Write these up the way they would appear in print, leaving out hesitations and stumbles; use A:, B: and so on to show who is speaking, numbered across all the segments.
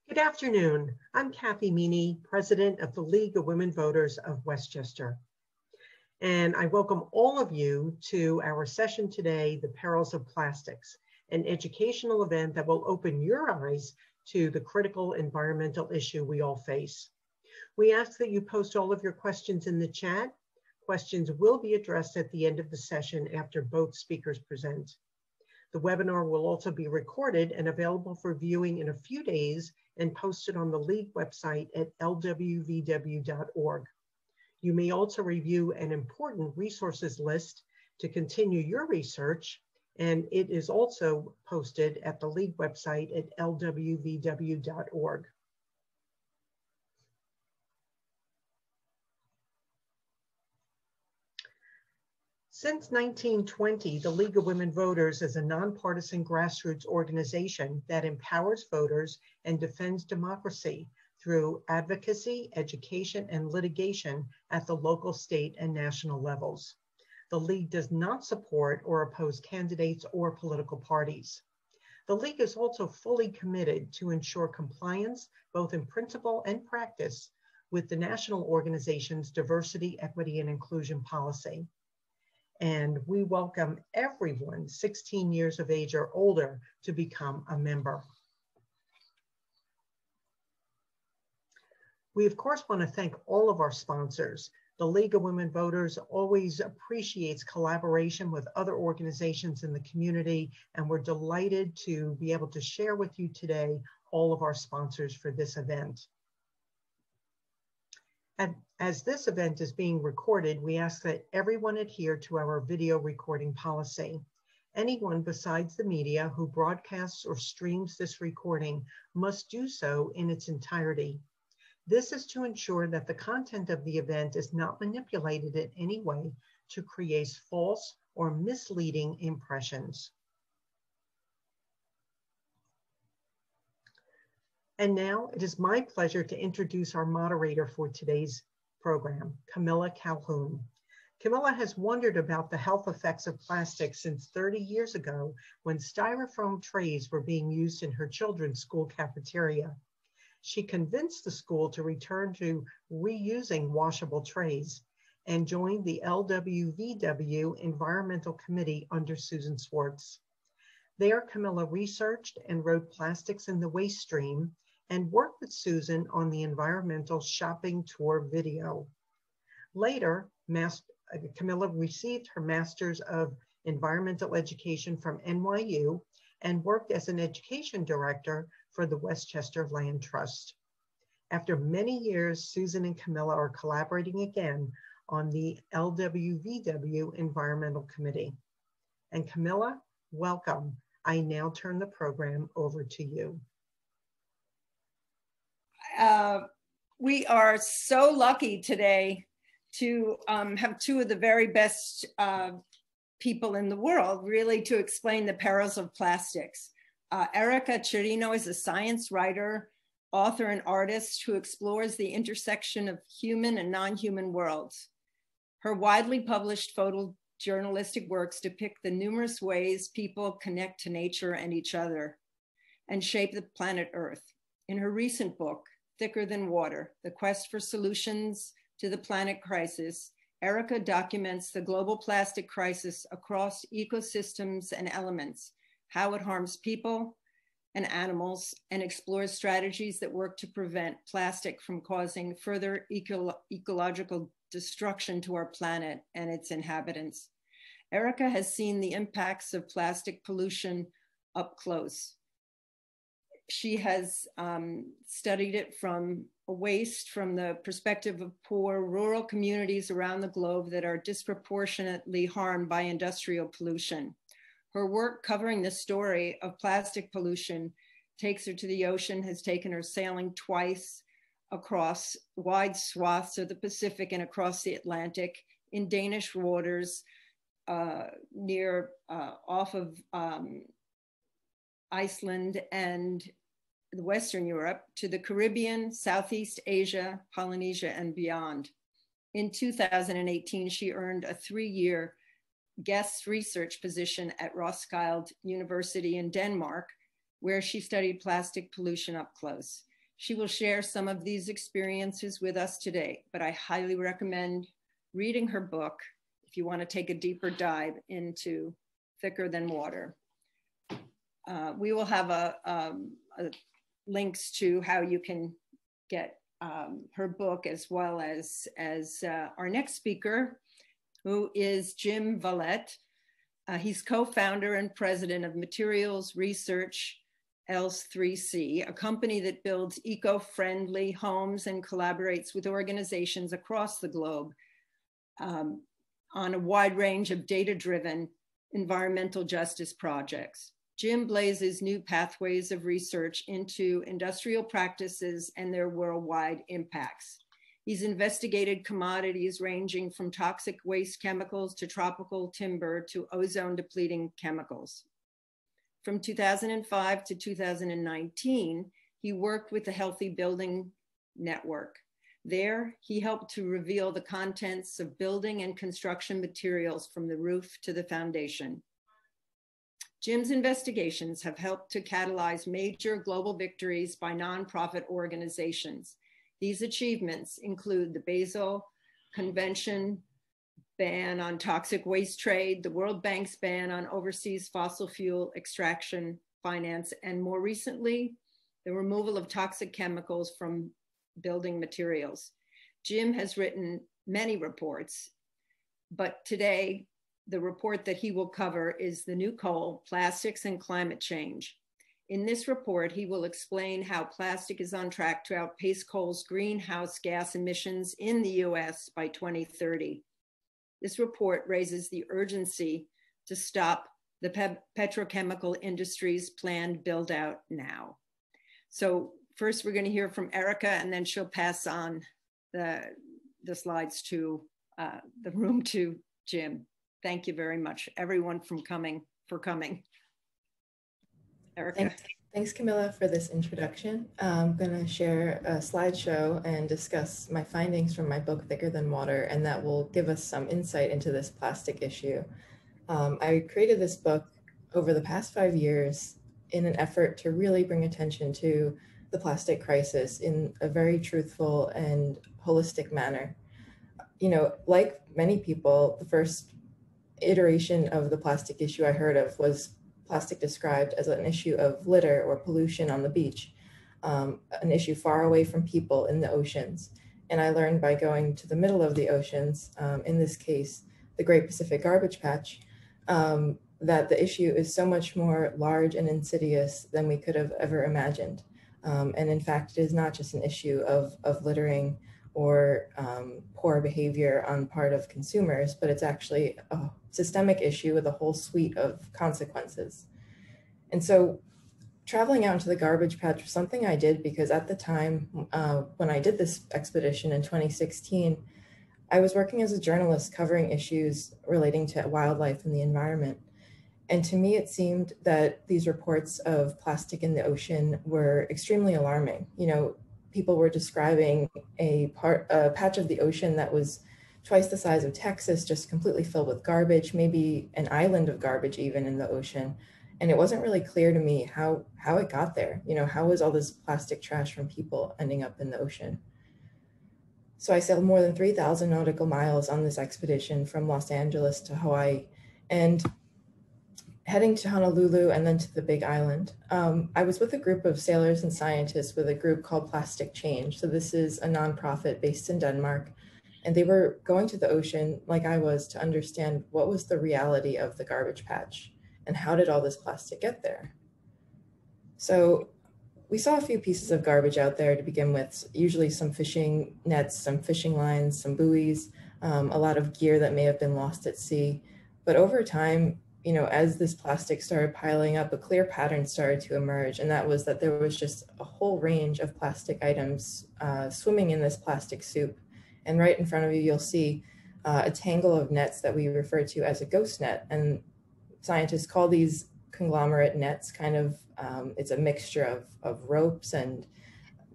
A: Good afternoon. I'm Kathy Meany, President of the League of Women Voters of Westchester. And I welcome all of you to our session today, The Perils of Plastics, an educational event that will open your eyes to the critical environmental issue we all face. We ask that you post all of your questions in the chat. Questions will be addressed at the end of the session after both speakers present. The webinar will also be recorded and available for viewing in a few days and posted on the League website at lwvw.org. You may also review an important resources list to continue your research, and it is also posted at the League website at lwvw.org. Since 1920, the League of Women Voters is a nonpartisan grassroots organization that empowers voters and defends democracy through advocacy, education, and litigation at the local, state, and national levels. The League does not support or oppose candidates or political parties. The League is also fully committed to ensure compliance, both in principle and practice, with the national organization's diversity, equity, and inclusion policy. And we welcome everyone 16 years of age or older to become a member. We, of course, want to thank all of our sponsors. The League of Women Voters always appreciates collaboration with other organizations in the community, and we're delighted to be able to share with you today all of our sponsors for this event. And as this event is being recorded, we ask that everyone adhere to our video recording policy. Anyone besides the media who broadcasts or streams this recording must do so in its entirety. This is to ensure that the content of the event is not manipulated in any way to create false or misleading impressions. And now it is my pleasure to introduce our moderator for today's program, Camilla Calhoun. Camilla has wondered about the health effects of plastic since 30 years ago when styrofoam trays were being used in her children's school cafeteria. She convinced the school to return to reusing washable trays and joined the LWVW Environmental Committee under Susan Swartz. There, Camilla researched and wrote Plastics in the Waste Stream and worked with Susan on the environmental shopping tour video. Later, Camilla received her Master's of Environmental Education from NYU and worked as an education director for the Westchester Land Trust. After many years, Susan and Camilla are collaborating again on the LWVW Environmental Committee. And Camilla, welcome. I now turn the program over to you.
B: We are so lucky today to have two of the very best people in the world, really, to explain the perils of plastics. Erica Cirino is a science writer, author, and artist who explores the intersection of human and non-human worlds. Her widely published photojournalistic works depict the numerous ways people connect to nature and each other and shape the planet Earth. In her recent book, Thicker Than Water, The Quest for Solutions to the Planet Crisis, Erica documents the global plastic crisis across ecosystems and elements, how it harms people and animals, and explores strategies that work to prevent plastic from causing further ecological destruction to our planet and its inhabitants. Erica has seen the impacts of plastic pollution up close. She has studied it from waste from the perspective of poor rural communities around the globe that are disproportionately harmed by industrial pollution. Her work covering the story of plastic pollution takes her to the ocean, has taken her sailing twice across wide swaths of the Pacific and across the Atlantic in Danish waters off of Iceland and Western Europe to the Caribbean, Southeast Asia, Polynesia, and beyond. In 2018, she earned a 3-year guest research position at Roskilde University in Denmark, where she studied plastic pollution up close. She will share some of these experiences with us today, but I highly recommend reading her book if you want to take a deeper dive into Thicker Than Water. We will have links to how you can get her book, as well as our next speaker, who is Jim Vallette. He's co-founder and president of Materials Research L3C, a company that builds eco-friendly homes and collaborates with organizations across the globe on a wide range of data-driven environmental justice projects. Jim blazes new pathways of research into industrial practices and their worldwide impacts. He's investigated commodities ranging from toxic waste chemicals to tropical timber to ozone depleting chemicals. From 2005 to 2019, he worked with the Healthy Building Network. There, he helped to reveal the contents of building and construction materials from the roof to the foundation. Jim's investigations have helped to catalyze major global victories by nonprofit organizations. These achievements include the Basel Convention ban on toxic waste trade, the World Bank's ban on overseas fossil fuel extraction finance, and more recently, the removal of toxic chemicals from building materials. Jim has written many reports, but today, the report that he will cover is The New Coal, Plastics and Climate Change. In this report, he will explain how plastic is on track to outpace coal's greenhouse gas emissions in the US by 2030. This report raises the urgency to stop the petrochemical industry's planned build out now. So first we're going to hear from Erica, and then she'll pass on the slides to the room to Jim. Thank you very much, everyone, for coming. Erica.
C: Thanks, Camilla, for this introduction. I'm going to share a slideshow and discuss my findings from my book, Thicker Than Water, and that will give us some insight into this plastic issue. I created this book over the past 5 years in an effort to really bring attention to the plastic crisis in a very truthful and holistic manner. You know, like many people, the first iteration of the plastic issue I heard of was plastic described as an issue of litter or pollution on the beach, an issue far away from people in the oceans. And I learned by going to the middle of the oceans, in this case, the Great Pacific Garbage Patch, that the issue is so much more large and insidious than we could have ever imagined. And in fact, it is not just an issue of littering or poor behavior on part of consumers, but it's actually a systemic issue with a whole suite of consequences. And so traveling out into the garbage patch was something I did because at the time when I did this expedition in 2016, I was working as a journalist covering issues relating to wildlife and the environment. And to me, it seemed that these reports of plastic in the ocean were extremely alarming. You know, people were describing a patch of the ocean that was twice the size of Texas, just completely filled with garbage, maybe an island of garbage even in the ocean. And it wasn't really clear to me how it got there. You know, how was all this plastic trash from people ending up in the ocean? So I sailed more than 3,000 nautical miles on this expedition from Los Angeles to Hawaii, and heading to Honolulu and then to the Big Island. I was with a group of sailors and scientists with a group called Plastic Change. So this is a nonprofit based in Denmark. And they were going to the ocean like I was to understand what was the reality of the garbage patch and how did all this plastic get there. So we saw a few pieces of garbage out there to begin with, usually some fishing nets, some fishing lines, some buoys, a lot of gear that may have been lost at sea. But over time, you know, as this plastic started piling up, a clear pattern started to emerge, and that was that there was just a whole range of plastic items swimming in this plastic soup. And right in front of you, you'll see a tangle of nets that we refer to as a ghost net. And scientists call these conglomerate nets kind of, it's a mixture of ropes and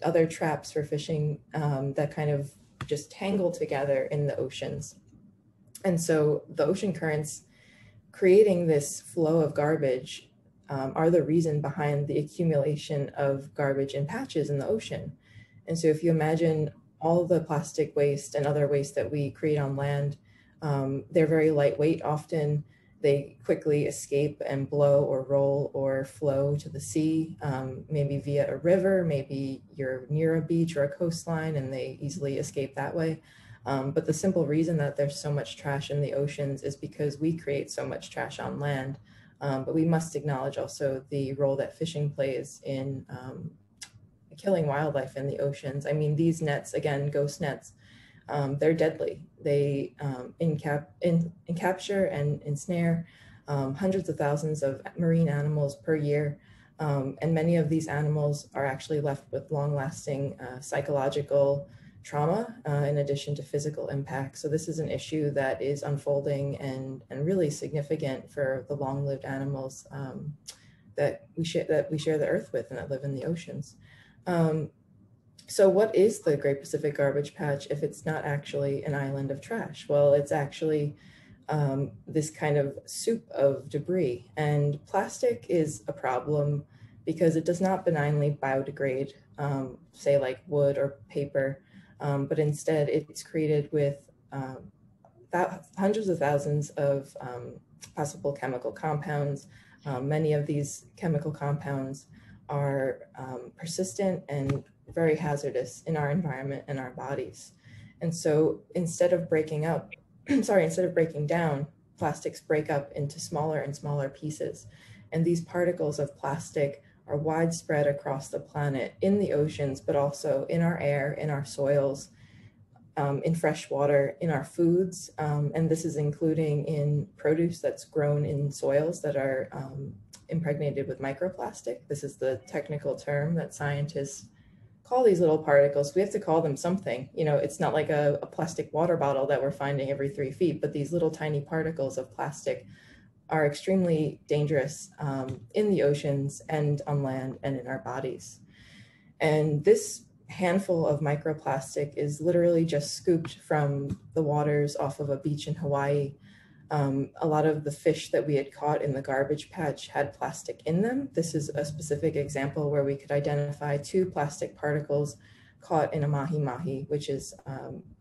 C: other traps for fishing that kind of just tangle together in the oceans. And so the ocean currents creating this flow of garbage are the reason behind the accumulation of garbage and patches in the ocean. And so if you imagine all the plastic waste and other waste that we create on land, they're very lightweight often. They quickly escape and blow or roll or flow to the sea, maybe via a river, maybe you're near a beach or a coastline and they easily escape that way. But the simple reason that there's so much trash in the oceans is because we create so much trash on land. But we must acknowledge also the role that fishing plays in killing wildlife in the oceans. I mean, these nets, again, ghost nets, they're deadly. They capture and ensnare hundreds of thousands of marine animals per year. And many of these animals are actually left with long-lasting psychological trauma in addition to physical impact. So this is an issue that is unfolding and really significant for the long-lived animals that we share the earth with and that live in the oceans. So what is the Great Pacific Garbage Patch if it's not actually an island of trash? Well, it's actually this kind of soup of debris. And plastic is a problem because it does not benignly biodegrade, say like wood or paper, but instead it's created with hundreds of thousands of possible chemical compounds. Many of these chemical compounds are persistent and very hazardous in our environment and our bodies. And so instead of breaking down, plastics break up into smaller and smaller pieces. And these particles of plastic are widespread across the planet, in the oceans, but also in our air, in our soils, in fresh water, in our foods. And this is including in produce that's grown in soils that are impregnated with microplastic. This is the technical term that scientists call these little particles. We have to call them something. You know, it's not like a plastic water bottle that we're finding every 3 feet, but these little tiny particles of plastic are extremely dangerous in the oceans and on land and in our bodies. And this handful of microplastic is literally just scooped from the waters off of a beach in Hawaii. A lot of the fish that we had caught in the garbage patch had plastic in them. This is a specific example where we could identify 2 plastic particles caught in a mahi-mahi, which is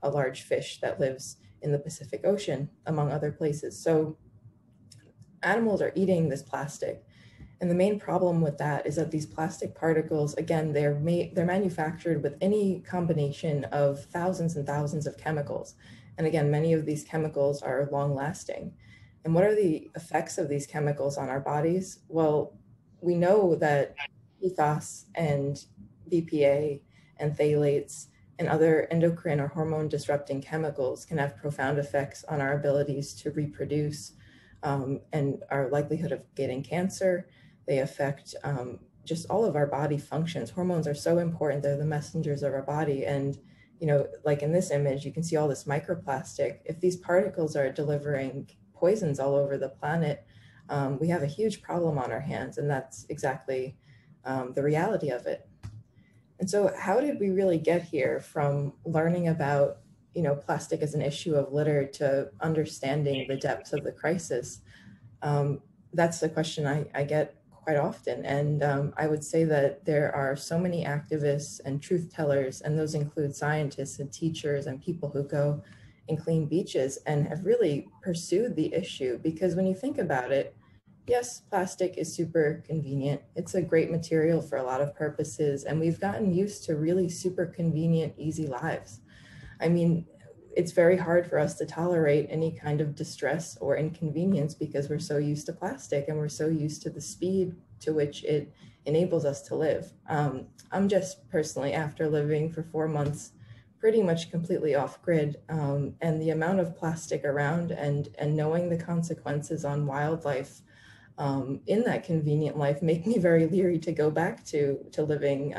C: a large fish that lives in the Pacific Ocean, among other places. So animals are eating this plastic. And the main problem with that is that these plastic particles, again, they're manufactured with any combination of thousands and thousands of chemicals. And again, many of these chemicals are long lasting. And what are the effects of these chemicals on our bodies? Well, we know that PFAS and BPA and phthalates and other endocrine or hormone disrupting chemicals can have profound effects on our abilities to reproduce and our likelihood of getting cancer. They affect just all of our body functions. Hormones are so important. They're the messengers of our body. And, you know, like in this image, you can see all this microplastic. If these particles are delivering poisons all over the planet, we have a huge problem on our hands. And that's exactly the reality of it. And so how did we really get here from learning about, you know, plastic as an issue of litter to understanding the depths of the crisis? That's the question I get quite often. And I would say that there are so many activists and truth tellers, and those include scientists and teachers and people who go and clean beaches and have really pursued the issue. Because when you think about it, yes, plastic is super convenient. It's a great material for a lot of purposes. And we've gotten used to really super convenient, easy lives. I mean, it's very hard for us to tolerate any kind of distress or inconvenience because we're so used to plastic and we're so used to the speed to which it enables us to live. I'm just personally, after living for 4 months, pretty much completely off grid, and the amount of plastic around and knowing the consequences on wildlife in that convenient life make me very leery to go back to living,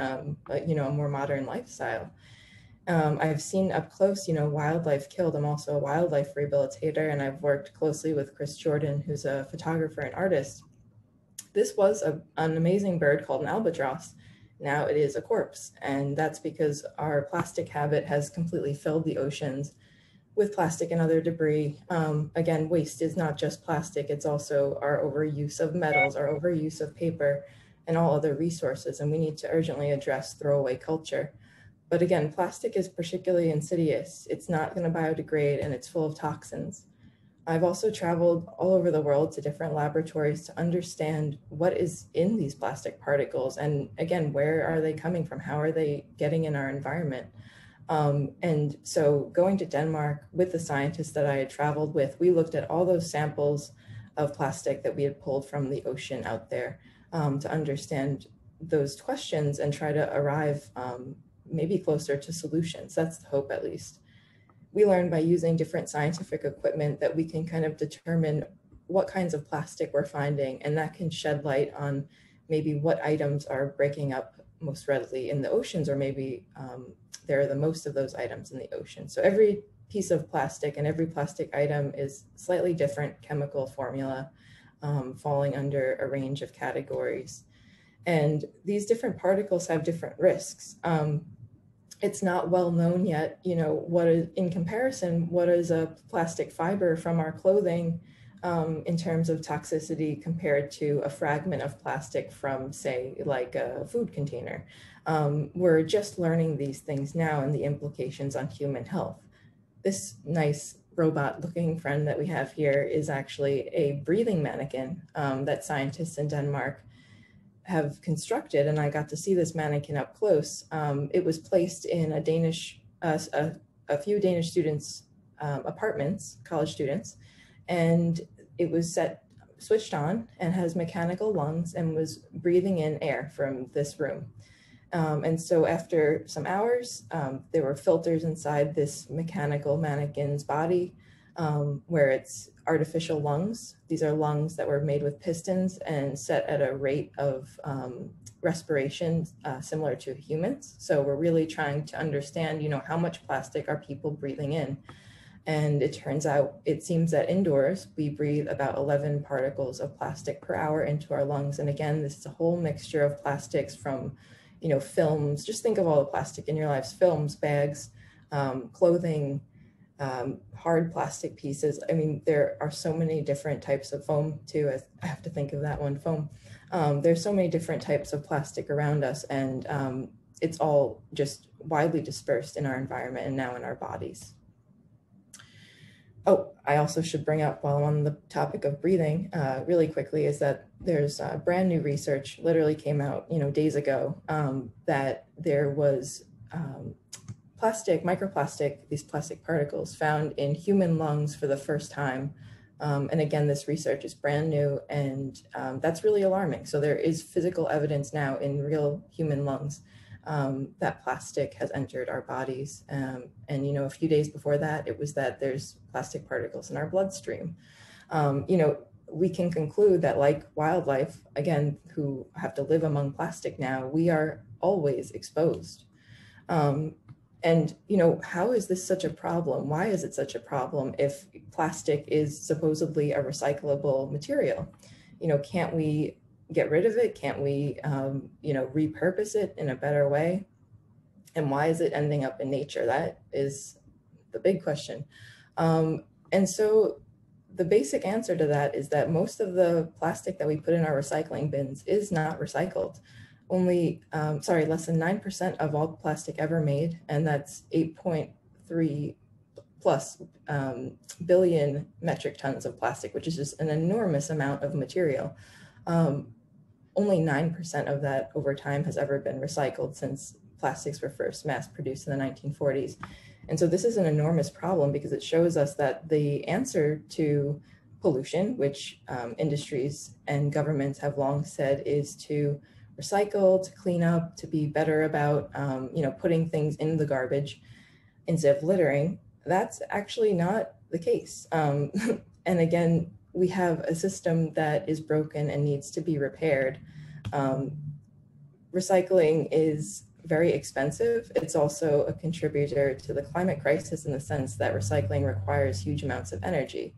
C: you know, a more modern lifestyle. I've seen up close, you know, wildlife killed. I'm also a wildlife rehabilitator, and I've worked closely with Chris Jordan, who's a photographer and artist. This was an amazing bird called an albatross. Now it is a corpse, and that's because our plastic habit has completely filled the oceans. with plastic and other debris. Again, waste is not just plastic, it's also our overuse of metals, our overuse of paper, and all other resources, and we need to urgently address throwaway culture. But again, plastic is particularly insidious. It's not going to biodegrade, and it's full of toxins. I've also traveled all over the world to different laboratories to understand what is in these plastic particles, and again, where are they coming from? How are they getting in our environment? And so going to Denmark with the scientists that I had traveled with, we looked at all those samples of plastic that we had pulled from the ocean out there to understand those questions and try to arrive maybe closer to solutions. That's the hope, at least. We learned by using different scientific equipment that we can kind of determine what kinds of plastic we're finding, and that can shed light on maybe what items are breaking up most readily in the oceans, or maybe there are the most of those items in the ocean. So every piece of plastic and every plastic item is slightly different chemical formula, falling under a range of categories. And these different particles have different risks. It's not well known yet, you know, what is, in comparison, what is a plastic fiber from our clothing in terms of toxicity compared to a fragment of plastic from, say, like a food container. We're just learning these things now and the implications on human health. This nice robot-looking friend that we have here is actually a breathing mannequin that scientists in Denmark have constructed, and I got to see this mannequin up close. It was placed in a few Danish students' apartments, college students, and it was switched on and has mechanical lungs and was breathing in air from this room. And so after some hours, there were filters inside this mechanical mannequin's body where it's artificial lungs. These are lungs that were made with pistons and set at a rate of respiration similar to humans. So we're really trying to understand, you know, how much plastic are people breathing in? And it turns out, it seems that indoors, we breathe about 11 particles of plastic per hour into our lungs. And again, this is a whole mixture of plastics from, you know, films. Just think of all the plastic in your lives: films, bags, clothing, hard plastic pieces. I mean, there are so many different types of foam too. I have to think of that one, foam. There's so many different types of plastic around us, and it's all just widely dispersed in our environment and now in our bodies. Oh, I also should bring up, while I'm on the topic of breathing, really quickly, is that there's brand new research, literally came out, you know, days ago, that there was microplastic, these plastic particles found in human lungs for the first time. And again, this research is brand new, and that's really alarming. So there is physical evidence now in real human lungs that plastic has entered our bodies. And, you know, a few days before that, it was that there's plastic particles in our bloodstream. You know, we can conclude that, like wildlife, again, who have to live among plastic now, we are always exposed. And, you know, how is this such a problem? Why is it such a problem if plastic is supposedly a recyclable material? You know, can't we get rid of it? Can't we, you know, repurpose it in a better way? And why is it ending up in nature? That is the big question. And so the basic answer to that is that most of the plastic that we put in our recycling bins is not recycled. Only, less than 9% of all plastic ever made, and that's 8.3 plus billion metric tons of plastic, which is just an enormous amount of material. Only 9% of that over time has ever been recycled since plastics were first mass produced in the 1940s. And so this is an enormous problem because it shows us that the answer to pollution, which industries and governments have long said is to recycle, to clean up, to be better about, you know, putting things in the garbage instead of littering, that's actually not the case. And again, we have a system that is broken and needs to be repaired. Recycling is very expensive. It's also a contributor to the climate crisis in the sense that recycling requires huge amounts of energy.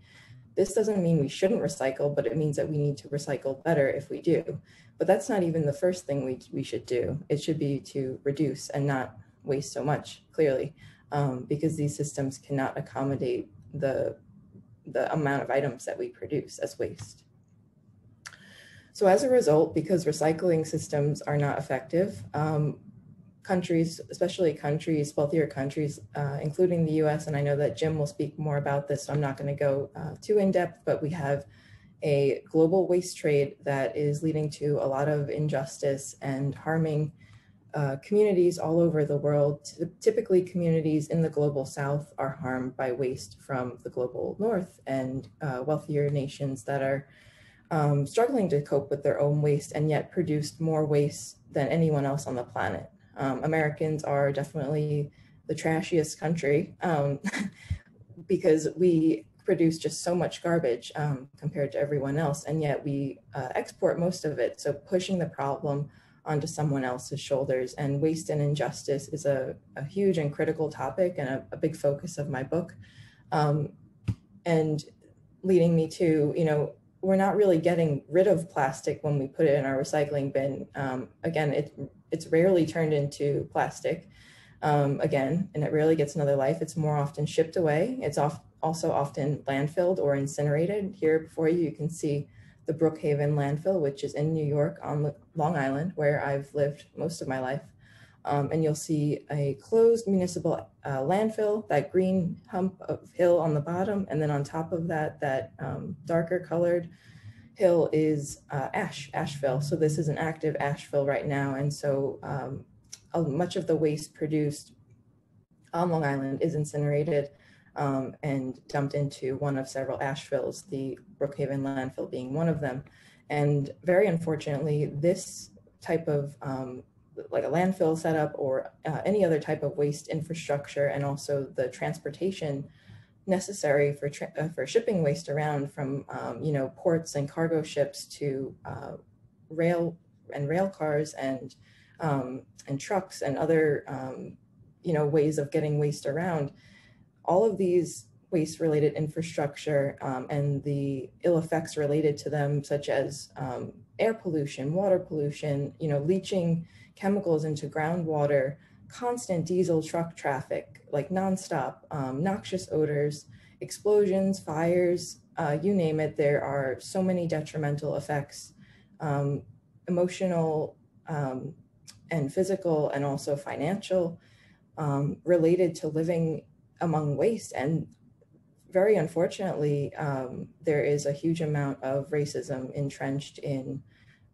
C: This doesn't mean we shouldn't recycle, but it means that we need to recycle better if we do. But that's not even the first thing we should do. It should be to reduce and not waste so much, clearly. because these systems cannot accommodate the amount of items that we produce as waste. So as a result, because recycling systems are not effective, countries, especially wealthier countries, including the US, and I know that Jim will speak more about this, so I'm not going to go too in depth, but we have a global waste trade that is leading to a lot of injustice and harming communities all over the world. Typically, communities in the global south are harmed by waste from the global north, and wealthier nations that are struggling to cope with their own waste and yet produced more waste than anyone else on the planet. Americans are definitely the trashiest country because we produce just so much garbage compared to everyone else, and yet we export most of it. So pushing the problem onto someone else's shoulders, and waste and injustice is a huge and critical topic and a big focus of my book. And leading me to, we're not really getting rid of plastic when we put it in our recycling bin. Again, it's rarely turned into plastic again, and it rarely gets another life. It's more often shipped away. It's also often landfilled or incinerated. Here before you can see the Brookhaven landfill, which is in New York on Long Island, where I've lived most of my life. And you'll see a closed municipal landfill, that green hump of hill on the bottom, and then on top of that, that darker colored hill is ashfill. So this is an active ashfill right now, and so much of the waste produced on Long Island is incinerated and dumped into one of several ashfills, the Brookhaven landfill being one of them. And very unfortunately, this type of like a landfill setup or any other type of waste infrastructure, and also the transportation necessary for shipping waste around from ports and cargo ships to rail cars and trucks and other ways of getting waste around. All of these waste-related infrastructure and the ill effects related to them, such as air pollution, water pollution, leaching chemicals into groundwater, constant diesel truck traffic, like nonstop, noxious odors, explosions, fires, you name it. There are so many detrimental effects, emotional and physical, and also financial, related to living among waste. And very unfortunately, there is a huge amount of racism entrenched in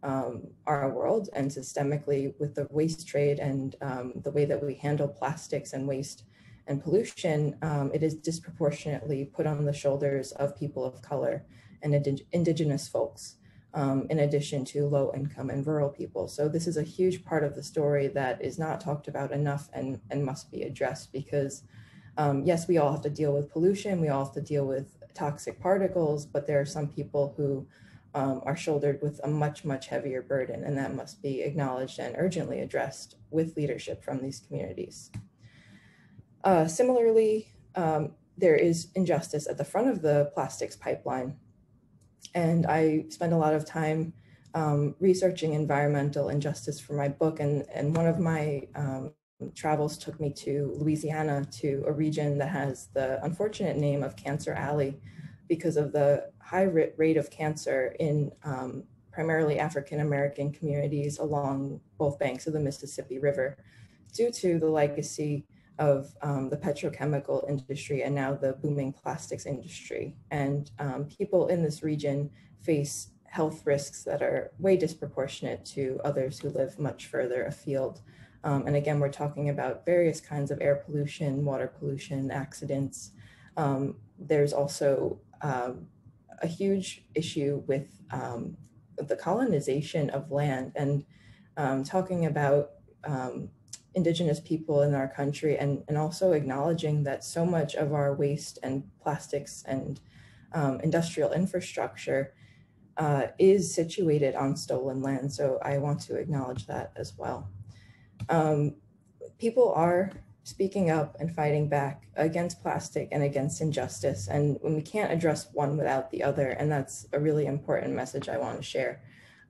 C: our world and systemically with the waste trade and the way that we handle plastics and waste and pollution. It is disproportionately put on the shoulders of people of color and indigenous folks, in addition to low income and rural people. So this is a huge part of the story that is not talked about enough and must be addressed, because yes, we all have to deal with pollution, we all have to deal with toxic particles, but there are some people who are shouldered with a much, much heavier burden, and that must be acknowledged and urgently addressed with leadership from these communities. Similarly, there is injustice at the front of the plastics pipeline. And I spend a lot of time researching environmental injustice for my book, and one of my travels took me to Louisiana, to a region that has the unfortunate name of Cancer Alley because of the high rate of cancer in primarily African-American communities along both banks of the Mississippi River, due to the legacy of the petrochemical industry and now the booming plastics industry. And people in this region face health risks that are way disproportionate to others who live much further afield. And again, we're talking about various kinds of air pollution, water pollution, accidents. There's also a huge issue with the colonization of land, and talking about indigenous people in our country, and also acknowledging that so much of our waste and plastics and industrial infrastructure is situated on stolen land. So I want to acknowledge that as well. People are speaking up and fighting back against plastic and against injustice, and when we can't address one without the other, and that's a really important message I want to share.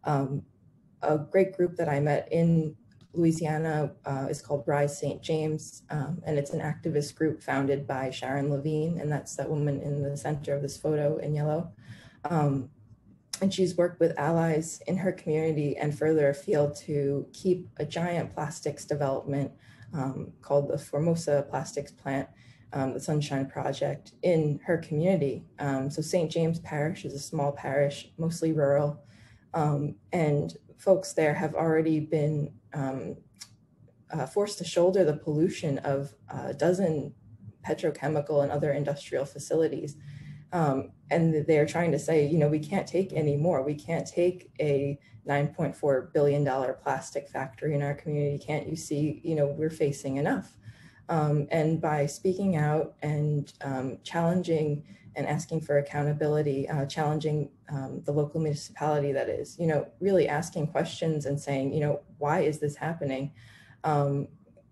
C: A great group that I met in Louisiana is called Rise St. James, and it's an activist group founded by Sharon Levine, and that's that woman in the center of this photo in yellow. And she's worked with allies in her community and further afield to keep a giant plastics development called the Formosa Plastics Plant, the Sunshine Project, in her community. So St. James Parish is a small parish, mostly rural, and folks there have already been forced to shoulder the pollution of a dozen petrochemical and other industrial facilities. And they're trying to say, you know, we can't take any more. We can't take a $9.4 billion plastic factory in our community. Can't you see, you know, we're facing enough. And by speaking out and challenging and asking for accountability, challenging the local municipality, that is, you know, really asking questions and saying, you know, why is this happening? You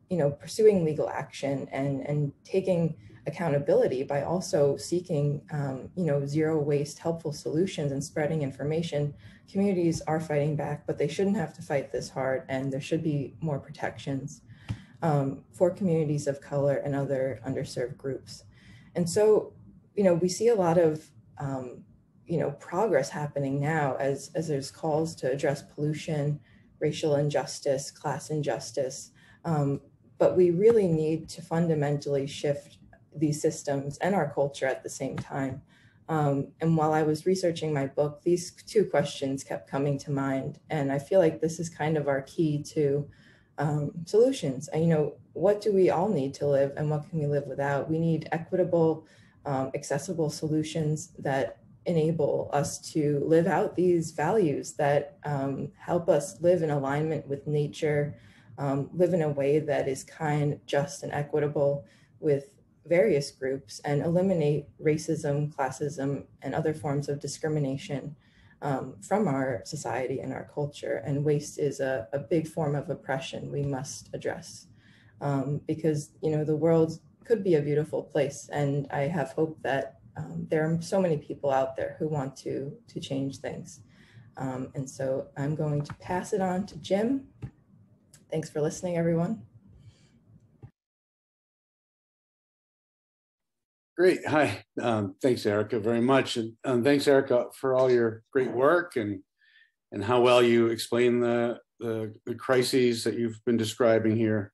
C: know, pursuing legal action and taking accountability by also seeking, you know, zero waste, helpful solutions and spreading information. Communities are fighting back, but they shouldn't have to fight this hard, and there should be more protections for communities of color and other underserved groups. And so, you know, we see a lot of, you know, progress happening now as there's calls to address pollution, racial injustice, class injustice, but we really need to fundamentally shift these systems and our culture at the same time. And while I was researching my book, these two questions kept coming to mind. And I feel like this is kind of our key to solutions. And, you know, what do we all need to live and what can we live without? We need equitable, accessible solutions that enable us to live out these values that help us live in alignment with nature, live in a way that is kind, just, and equitable with various groups, and eliminate racism, classism, and other forms of discrimination from our society and our culture. And waste is a big form of oppression we must address because, you know, the world could be a beautiful place. And I have hope that there are so many people out there who want to change things. And so I'm going to pass it on to Jim. Thanks for listening, everyone.
D: Great. Hi. Thanks, Erica, very much. And thanks, Erica, for all your great work and how well you explain the crises that you've been describing here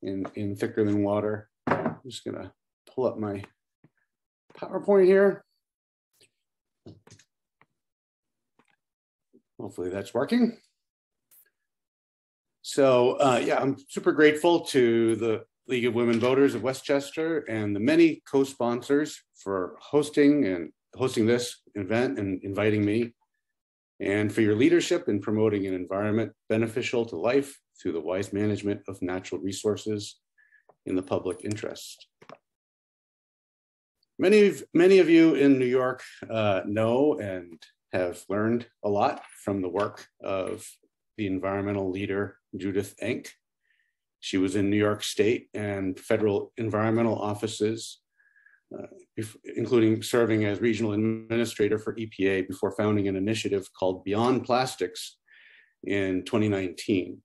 D: in Thicker Than Water. I'm just going to pull up my PowerPoint here. Hopefully that's working. So yeah, I'm super grateful to the League of Women Voters of Westchester and the many co-sponsors for hosting this event and inviting me, and for your leadership in promoting an environment beneficial to life through the wise management of natural resources in the public interest. Many of you in New York know and have learned a lot from the work of the environmental leader, Judith Enck. She was in New York State and federal environmental offices, including serving as regional administrator for EPA before founding an initiative called Beyond Plastics in 2019.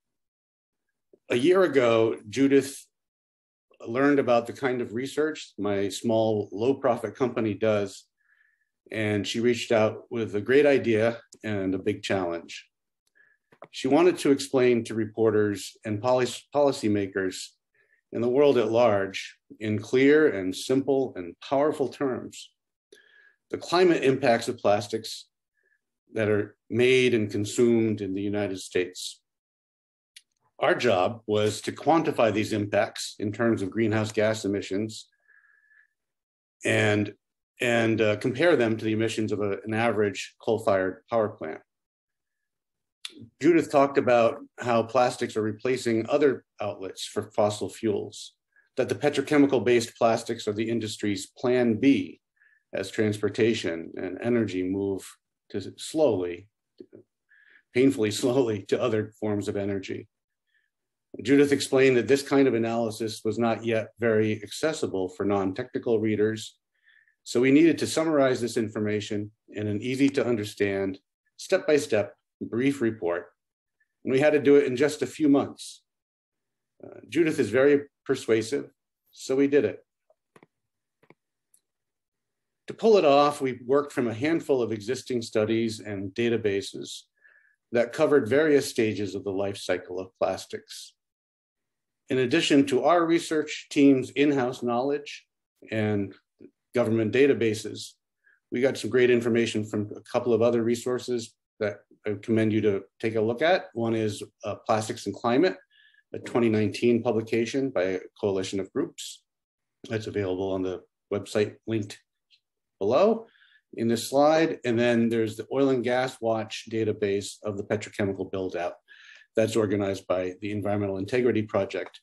D: A year ago, Judith learned about the kind of research my small low-profit company does, and she reached out with a great idea and a big challenge. She wanted to explain to reporters and policymakers in the world at large, in clear and simple and powerful terms, the climate impacts of plastics that are made and consumed in the United States. Our job was to quantify these impacts in terms of greenhouse gas emissions and compare them to the emissions of an average coal-fired power plant. Judith talked about how plastics are replacing other outlets for fossil fuels, that the petrochemical-based plastics are the industry's plan B as transportation and energy move to painfully slowly to other forms of energy. Judith explained that this kind of analysis was not yet very accessible for non-technical readers, so we needed to summarize this information in an easy to understand, step-by-step, brief report, and we had to do it in just a few months Judith is very persuasive, so we did it. To pull it off, we worked from a handful of existing studies and databases that covered various stages of the life cycle of plastics. In addition to our research team's in-house knowledge and government databases, we got some great information from a couple of other resources that I commend you to take a look at. One is Plastics and Climate, a 2019 publication by a coalition of groups. That's available on the website linked below in this slide. And then there's the Oil and Gas Watch database of the petrochemical build-out. That's organized by the Environmental Integrity Project,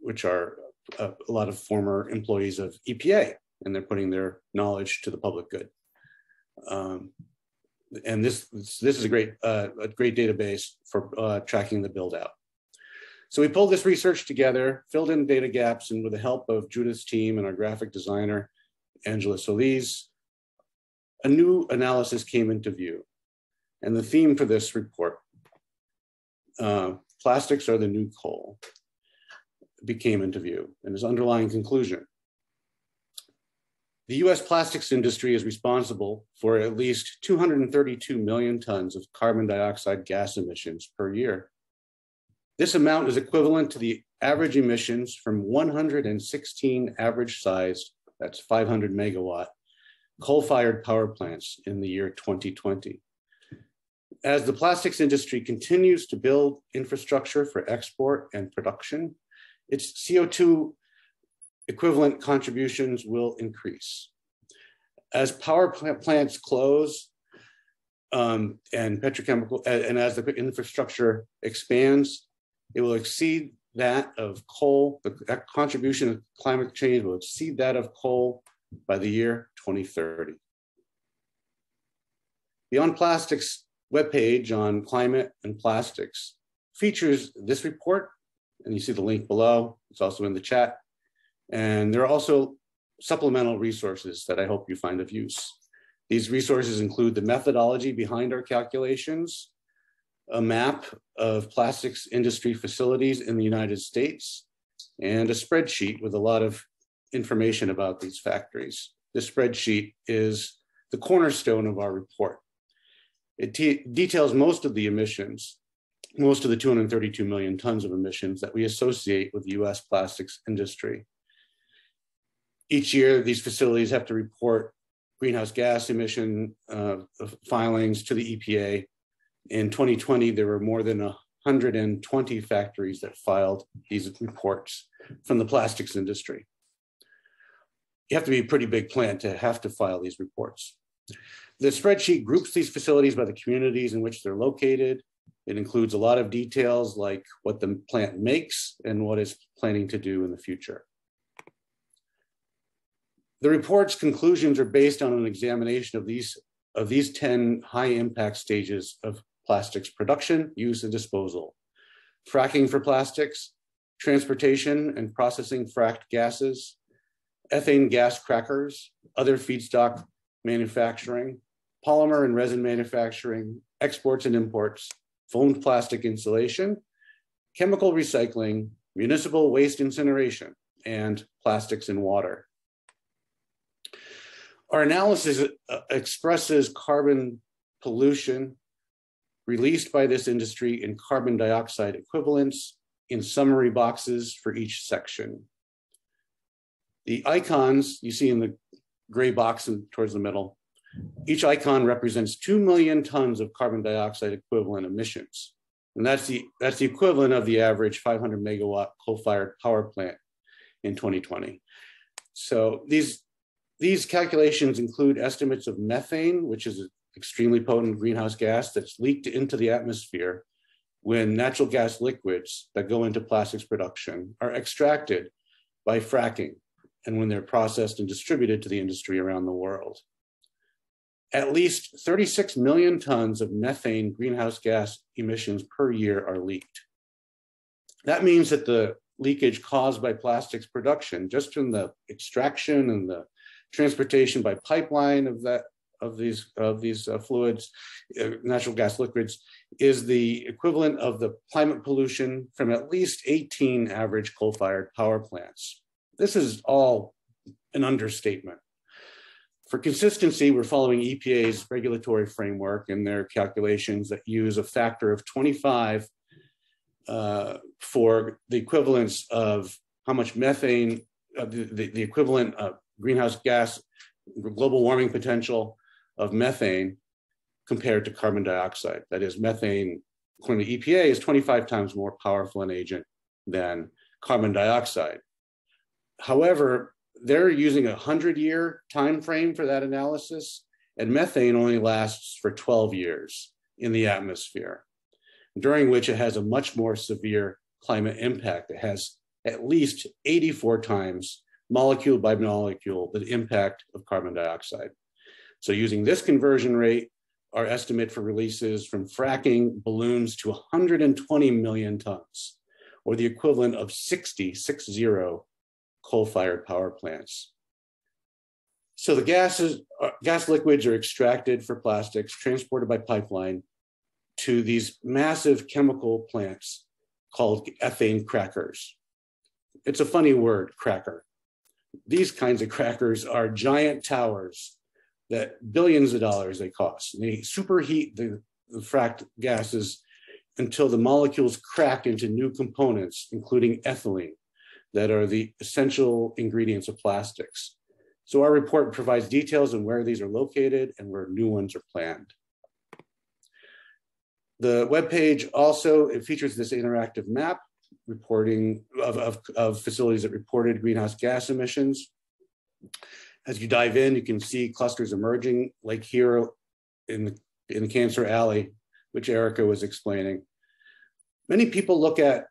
D: which are a lot of former employees of EPA, and they're putting their knowledge to the public good. And this is a great database for tracking the build-out. So we pulled this research together, filled in data gaps, and with the help of Judith's team and our graphic designer, Angela Solis, a new analysis came into view. And the theme for this report, plastics are the new coal, became into view. And its underlying conclusion: the US plastics industry is responsible for at least 232 million tons of carbon dioxide gas emissions per year. This amount is equivalent to the average emissions from 116 average sized, that's 500 megawatt, coal-fired power plants in the year 2020. As the plastics industry continues to build infrastructure for export and production, its CO2 equivalent contributions will increase. As power plants close and petrochemical, and as the infrastructure expands, it will exceed that of coal. The contribution of climate change will exceed that of coal by the year 2030. Beyond Plastics webpage on climate and plastics features this report, and you see the link below. It's also in the chat. And there are also supplemental resources that I hope you find of use. These resources include the methodology behind our calculations, a map of plastics industry facilities in the United States, and a spreadsheet with a lot of information about these factories. This spreadsheet is the cornerstone of our report. It details most of the emissions, most of the 232 million tons of emissions that we associate with the US plastics industry. Each year, these facilities have to report greenhouse gas emission filings to the EPA. In 2020, there were more than 120 factories that filed these reports from the plastics industry. You have to be a pretty big plant to have to file these reports. The spreadsheet groups these facilities by the communities in which they're located. It includes a lot of details like what the plant makes and what it's planning to do in the future. The report's conclusions are based on an examination of these 10 high impact stages of plastics production, use, and disposal: fracking for plastics, transportation and processing fracked gases, ethane gas crackers, other feedstock manufacturing, polymer and resin manufacturing, exports and imports, foamed plastic insulation, chemical recycling, municipal waste incineration, and plastics in water. Our analysis expresses carbon pollution released by this industry in carbon dioxide equivalents in summary boxes for each section. The icons you see in the gray box towards the middle, each icon represents 2 million tons of carbon dioxide equivalent emissions. And that's the equivalent of the average 500 megawatt coal-fired power plant in 2020. So these calculations include estimates of methane, which is an extremely potent greenhouse gas that's leaked into the atmosphere when natural gas liquids that go into plastics production are extracted by fracking and when they're processed and distributed to the industry around the world. At least 36 million tons of methane greenhouse gas emissions per year are leaked. That means that the leakage caused by plastics production, just from the extraction and the transportation by pipeline of these fluids, natural gas liquids, is the equivalent of the climate pollution from at least 18 average coal-fired power plants. This is all an understatement. For consistency, we're following EPA's regulatory framework and their calculations that use a factor of 25 for the equivalence of how much methane, the equivalent of greenhouse gas, global warming potential of methane compared to carbon dioxide. That is, methane, according to EPA, is 25 times more powerful an agent than carbon dioxide. However, they're using a 100-year time frame for that analysis, and methane only lasts for 12 years in the atmosphere, during which it has a much more severe climate impact. It has at least 84 times, molecule by molecule, the impact of carbon dioxide. So using this conversion rate, our estimate for releases from fracking balloons to 120 million tons, or the equivalent of 60 coal-fired power plants. So the gas liquids are extracted for plastics, transported by pipeline to these massive chemical plants called ethane crackers. It's a funny word, cracker. These kinds of crackers are giant towers that billions of dollars they cost. And they superheat the fracked gases until the molecules crack into new components, including ethylene, that are the essential ingredients of plastics. So our report provides details on where these are located and where new ones are planned. The webpage also, it features this interactive map reporting of facilities that reported greenhouse gas emissions. As you dive in, you can see clusters emerging, like here in the Cancer Alley, which Erica was explaining. Many people look at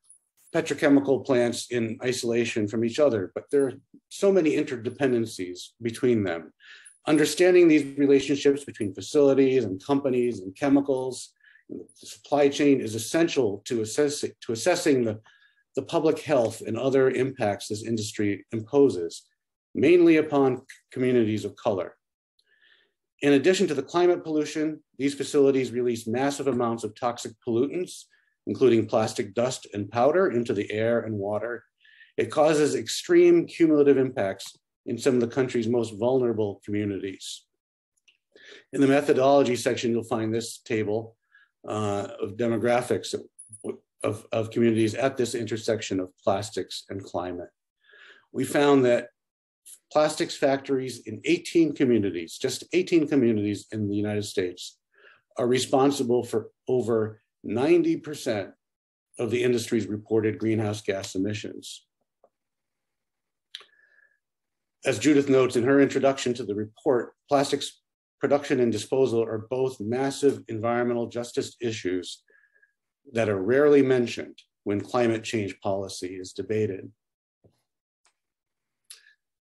D: petrochemical plants in isolation from each other, but there are so many interdependencies between them. Understanding these relationships between facilities and companies and chemicals, the supply chain is essential to assessing the public health and other impacts this industry imposes, mainly upon communities of color. In addition to the climate pollution, these facilities release massive amounts of toxic pollutants, including plastic dust and powder, into the air and water. It causes extreme cumulative impacts in some of the country's most vulnerable communities. In the methodology section, you'll find this table of demographics of communities at this intersection of plastics and climate. We found that plastics factories in 18 communities, just 18 communities in the United States, are responsible for over 90% of the industry's reported greenhouse gas emissions. As Judith notes in her introduction to the report, plastics production and disposal are both massive environmental justice issues that are rarely mentioned when climate change policy is debated.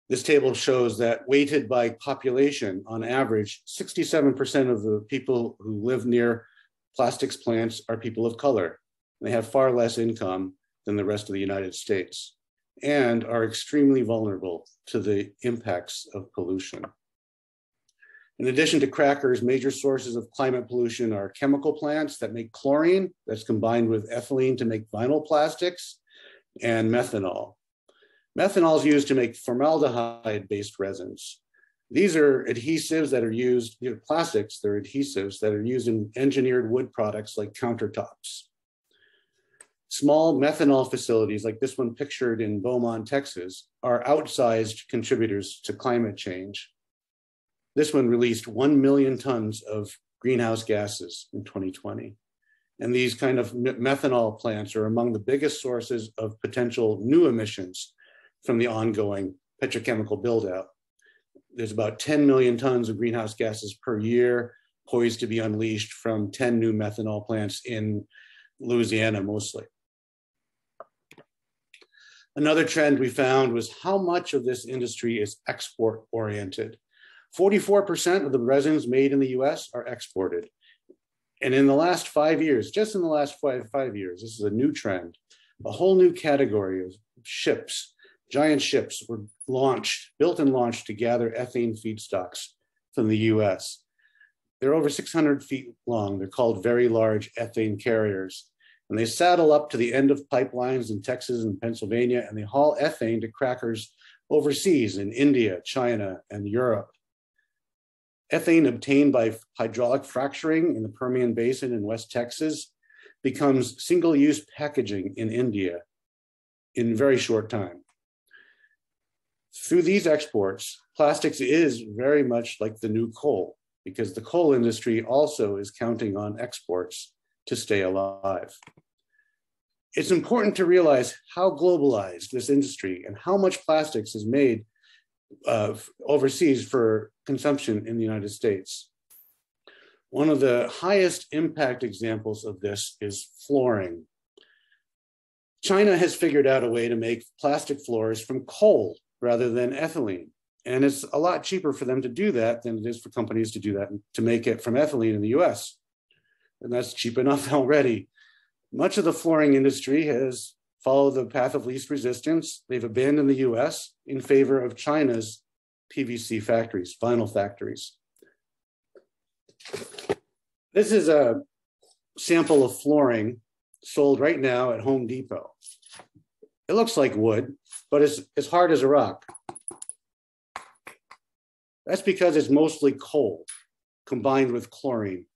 D: This table shows that, weighted by population, on average, 67% of the people who live near plastics plants are people of color. They have far less income than the rest of the United States and are extremely vulnerable to the impacts of pollution. In addition to crackers, major sources of climate pollution are chemical plants that make chlorine that's combined with ethylene to make vinyl plastics, and methanol. Methanol is used to make formaldehyde-based resins. These are adhesives that are used, plastics, they're adhesives that are used in engineered wood products like countertops. Small methanol facilities like this one pictured in Beaumont, Texas, are outsized contributors to climate change. This one released 1 million tons of greenhouse gases in 2020. And these kind of methanol plants are among the biggest sources of potential new emissions from the ongoing petrochemical buildout. There's about 10 million tons of greenhouse gases per year poised to be unleashed from 10 new methanol plants in Louisiana mostly. Another trend we found was how much of this industry is export oriented. 44% of the resins made in the US are exported. And in the last 5 years, just in the last five years, this is a new trend, a whole new category of ships, giant ships were built and launched to gather ethane feedstocks from the US. They're over 600 feet long. They're called very large ethane carriers. And they saddle up to the end of pipelines in Texas and Pennsylvania, and they haul ethane to crackers overseas in India, China, and Europe. Ethane obtained by hydraulic fracturing in the Permian Basin in West Texas becomes single-use packaging in India in a very short time. Through these exports, plastics is very much like the new coal, because the coal industry also is counting on exports to stay alive. It's important to realize how globalized this industry and how much plastics is made overseas for consumption in the United States. One of the highest impact examples of this is flooring. China has figured out a way to make plastic floors from coal rather than ethylene. And it's a lot cheaper for them to do that than it is for companies to do that, to make it from ethylene in the US. And that's cheap enough already. Much of the flooring industry has followed the path of least resistance. They've abandoned the US in favor of China's PVC factories, vinyl factories. This is a sample of flooring sold right now at Home Depot. It looks like wood, but it's as hard as a rock. That's because it's mostly coal combined with chlorine.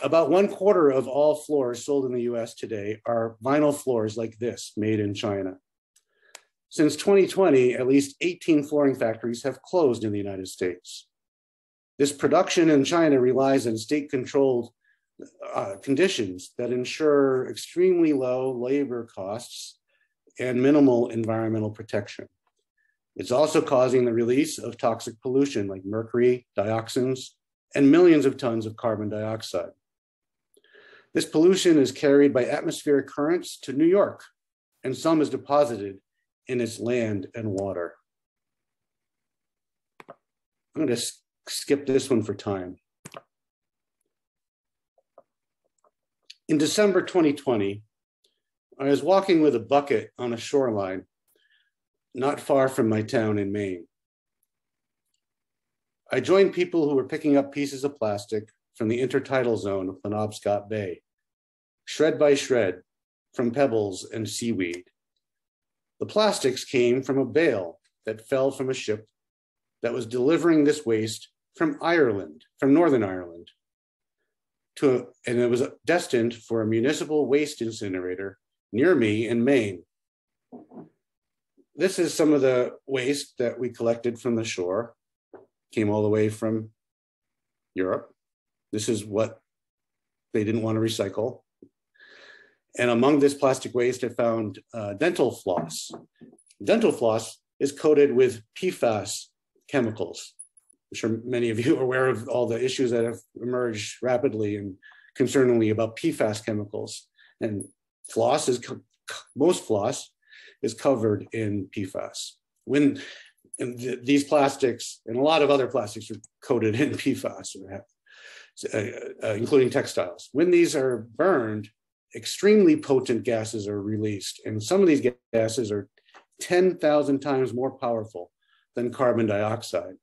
D: About 1/4 of all floors sold in the US today are vinyl floors like this, made in China. Since 2020, at least 18 flooring factories have closed in the United States. This production in China relies on state-controlled conditions that ensure extremely low labor costs and minimal environmental protection. It's also causing the release of toxic pollution like mercury, dioxins, and millions of tons of carbon dioxide. This pollution is carried by atmospheric currents to New York, and some is deposited in its land and water. I'm going to skip this one for time. In December 2020, I was walking with a bucket on a shoreline not far from my town in Maine. I joined people who were picking up pieces of plastic from the intertidal zone of Penobscot Bay, shred by shred, from pebbles and seaweed. The plastics came from a bale that fell from a ship that was delivering this waste from Ireland, from Northern Ireland, and it was destined for a municipal waste incinerator near me in Maine. This is some of the waste that we collected from the shore, came all the way from Europe. This is what they didn't want to recycle. And among this plastic waste, I found dental floss. Dental floss is coated with PFAS chemicals. I'm sure many of you are aware of all the issues that have emerged rapidly and concerningly about PFAS chemicals. And floss is, most floss is covered in PFAS. These plastics and a lot of other plastics are coated in PFAS, including textiles. When these are burned, extremely potent gases are released. And some of these gases are 10,000 times more powerful than carbon dioxide.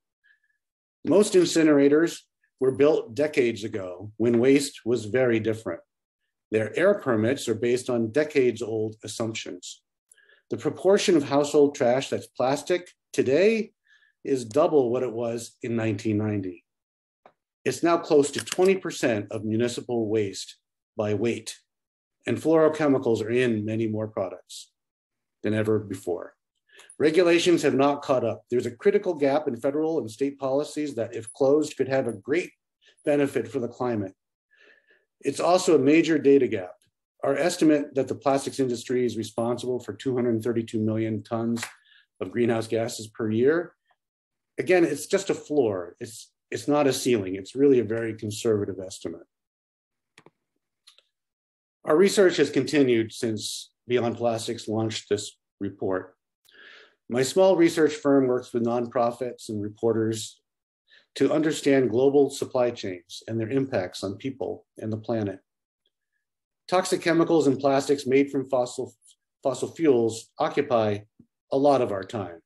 D: Most incinerators were built decades ago when waste was very different. Their air permits are based on decades-old assumptions. The proportion of household trash that's plastic today is double what it was in 1990. It's now close to 20% of municipal waste by weight, and fluorochemicals are in many more products than ever before. Regulations have not caught up. There's a critical gap in federal and state policies that, if closed, could have a great benefit for the climate. It's also a major data gap. Our estimate that the plastics industry is responsible for 232 million tons of greenhouse gases per year. Again, it's just a floor. It's not a ceiling. It's really a very conservative estimate. Our research has continued since Beyond Plastics launched this report. My small research firm works with nonprofits and reporters to understand global supply chains and their impacts on people and the planet. Toxic chemicals and plastics made from fossil fuels occupy a lot of our time.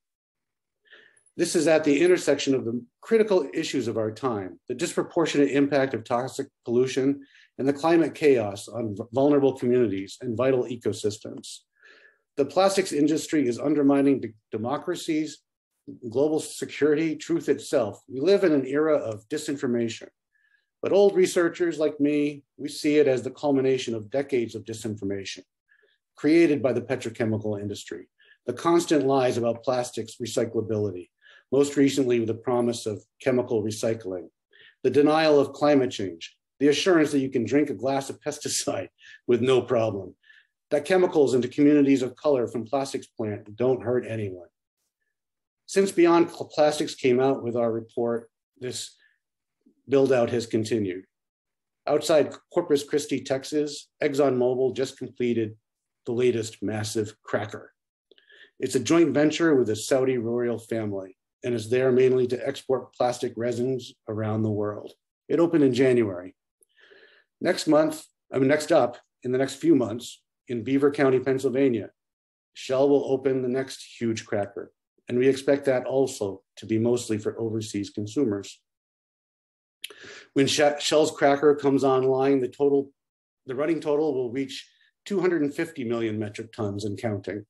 D: This is at the intersection of the critical issues of our time, the disproportionate impact of toxic pollution and the climate chaos on vulnerable communities and vital ecosystems. The plastics industry is undermining democracies, global security, truth itself. We live in an era of disinformation, but old researchers like me, we see it as the culmination of decades of disinformation created by the petrochemical industry, the constant lies about plastics recyclability, most recently with the promise of chemical recycling, the denial of climate change, the assurance that you can drink a glass of pesticide with no problem, that chemicals into communities of color from plastics plant don't hurt anyone. Since Beyond Plastics came out with our report, this build out has continued. Outside Corpus Christi, Texas, ExxonMobil just completed the latest massive cracker. It's a joint venture with the Saudi royal family and is there mainly to export plastic resins around the world. It opened in January. Next up, in the next few months, in Beaver County, Pennsylvania, Shell will open the next huge cracker. And we expect that also to be mostly for overseas consumers. When Shell's cracker comes online, the running total will reach 250 million metric tons and counting.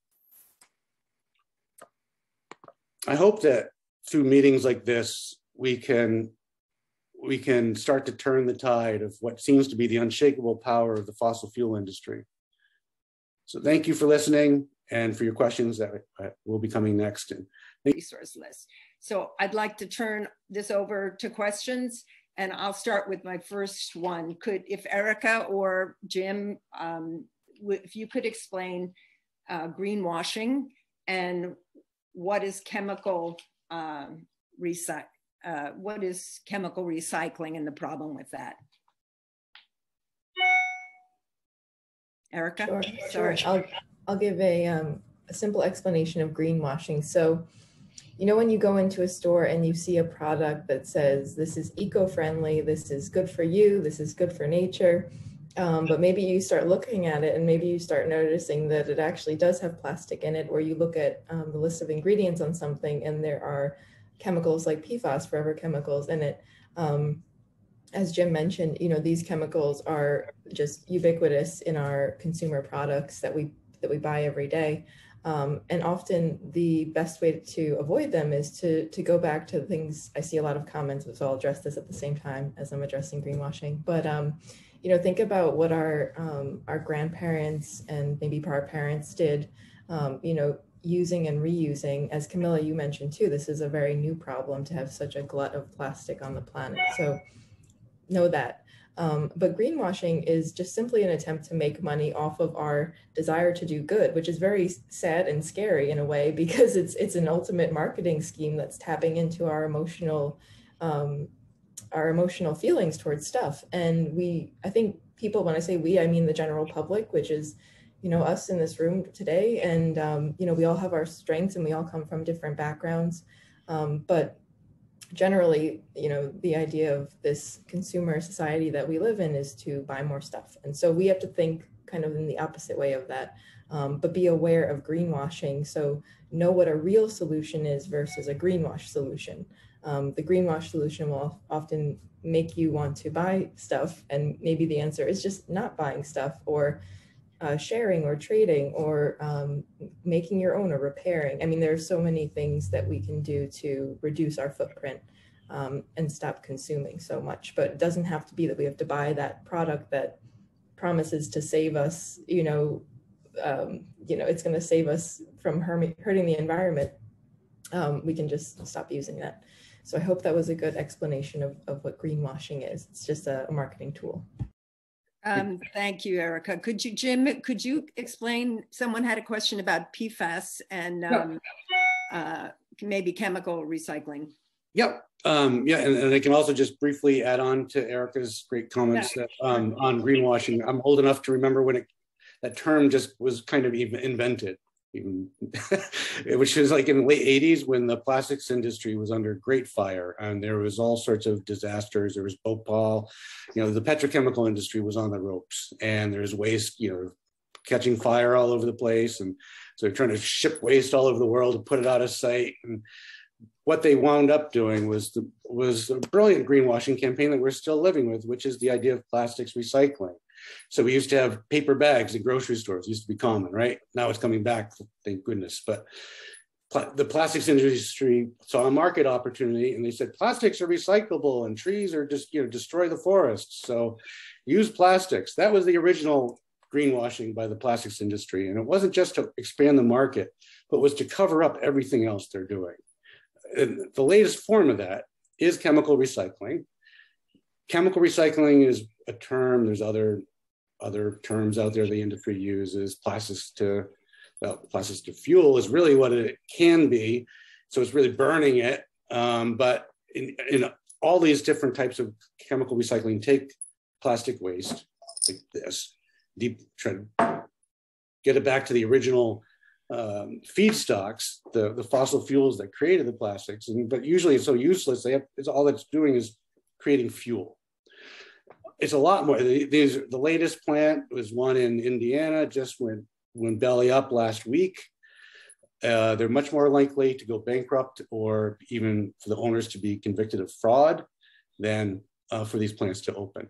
D: I hope that through meetings like this, we can start to turn the tide of what seems to be the unshakable power of the fossil fuel industry. So thank you for listening and for your questions that will be coming next. And
B: resource list. So I'd like to turn this over to questions, and I'll start with my first one. If Erica or Jim, if you could explain greenwashing and what is chemical recycling and the problem with that. Erica?
C: Sure. I'll give a simple explanation of greenwashing. So, you know, when you go into a store and you see a product that says, this is eco-friendly, this is good for you, this is good for nature, but maybe you start looking at it and maybe you start noticing that it actually does have plastic in it, or you look at the list of ingredients on something and there are chemicals like PFAS, forever chemicals in it. As Jim mentioned, you know, these chemicals are just ubiquitous in our consumer products that we buy every day. And often the best way to avoid them is to go back to things. I see a lot of comments, so I'll address this at the same time as I'm addressing greenwashing. But you know, think about what our grandparents and maybe our parents did, you know, using and reusing. As Camilla, you mentioned too, this is a very new problem to have such a glut of plastic on the planet. So know that. But greenwashing is just simply an attempt to make money off of our desire to do good, which is very sad and scary in a way, because it's an ultimate marketing scheme that's tapping into our emotional feelings towards stuff. And I think people, when I say we, I mean the general public, which is, you know, us in this room today. And, you know, we all have our strengths and we all come from different backgrounds. But generally, you know, the idea of this consumer society that we live in is to buy more stuff. And so we have to think kind of in the opposite way of that, but be aware of greenwashing. So know what a real solution is versus a greenwash solution. The greenwash solution will often make you want to buy stuff. And maybe the answer is just not buying stuff, or sharing or trading, or making your own or repairing. I mean, there are so many things that we can do to reduce our footprint and stop consuming so much. But it doesn't have to be that we have to buy that product that promises to save us, it's going to save us from hurting the environment. We can just stop using that. So I hope that was a good explanation of what greenwashing is. It's just a marketing tool.
B: Thank you, Erica. Jim, could you explain, someone had a question about PFAS and maybe chemical recycling.
D: Yep. And I can also just briefly add on to Erica's great comments on greenwashing. I'm old enough to remember when that term just was kind of even invented, which was like in the late 80s when the plastics industry was under great fire and there was all sorts of disasters. There was Bhopal, the petrochemical industry was on the ropes, and there's waste, catching fire all over the place. And so they're trying to ship waste all over the world and put it out of sight. And what they wound up doing was a brilliant greenwashing campaign that we're still living with, which is the idea of plastics recycling. So we used to have paper bags in grocery stores, used to be common, right? Now it's coming back, thank goodness. But the plastics industry saw a market opportunity, and they said plastics are recyclable and trees are just, destroy the forests. So use plastics. That was the original greenwashing by the plastics industry. And it wasn't just to expand the market, but was to cover up everything else they're doing. And the latest form of that is chemical recycling. Chemical recycling is a term. There's other terms out there the industry uses. Plastics to fuel is really what it can be. So it's really burning it. But in all these different types of chemical recycling, take plastic waste like this, try to get it back to the original feedstocks, the fossil fuels that created the plastics, but usually it's so useless. It's all it's doing is creating fuel. It's a lot more. The latest plant was one in Indiana, just went belly up last week. They're much more likely to go bankrupt or even for the owners to be convicted of fraud than for these plants to open.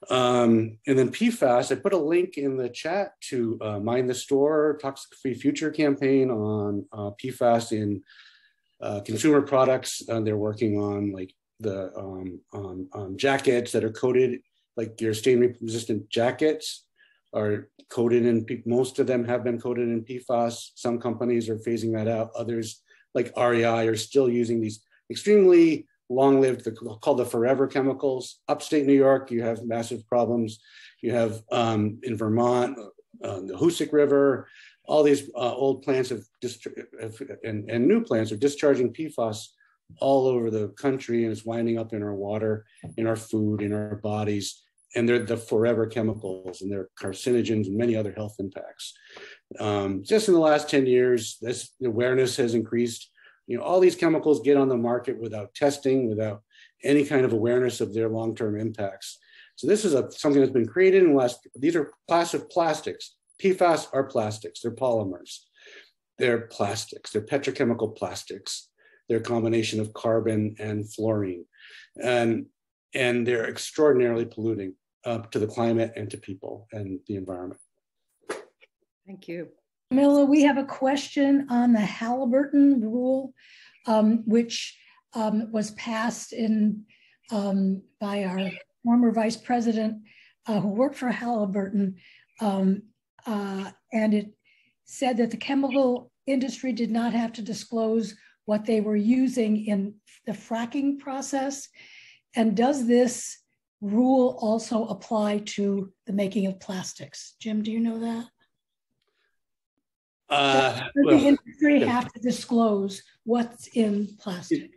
D: And then PFAS, I put a link in the chat to Mind the Store Toxic Free Future campaign on PFAS in consumer products. They're working on like on jackets that are coated, like your stain resistant jackets are coated in, most of them have been coated in PFAS. Some companies are phasing that out. Others like REI are still using these extremely long-lived, called the forever chemicals. Upstate New York, you have massive problems. You have in Vermont, the Hoosick River, all these old plants and new plants are discharging PFAS all over the country, and it's winding up in our water, in our food, in our bodies. And they're the forever chemicals, and they're carcinogens and many other health impacts. Just in the last 10 years, this awareness has increased. All these chemicals get on the market without testing, without any kind of awareness of their long-term impacts. So this is something that's been created in the last, these are passive plastics. PFAS are plastics, they're polymers. They're plastics, they're petrochemical plastics. They're a combination of carbon and fluorine. And they're extraordinarily polluting to the climate and to people and the environment.
B: Thank you.
E: Camilla, we have a question on the Halliburton rule, which was passed by our former vice president who worked for Halliburton. And it said that the chemical industry did not have to disclose what they were using in the fracking process. And does this rule also apply to the making of plastics? Jim, do you know that? Does the industry have to disclose what's in plastic?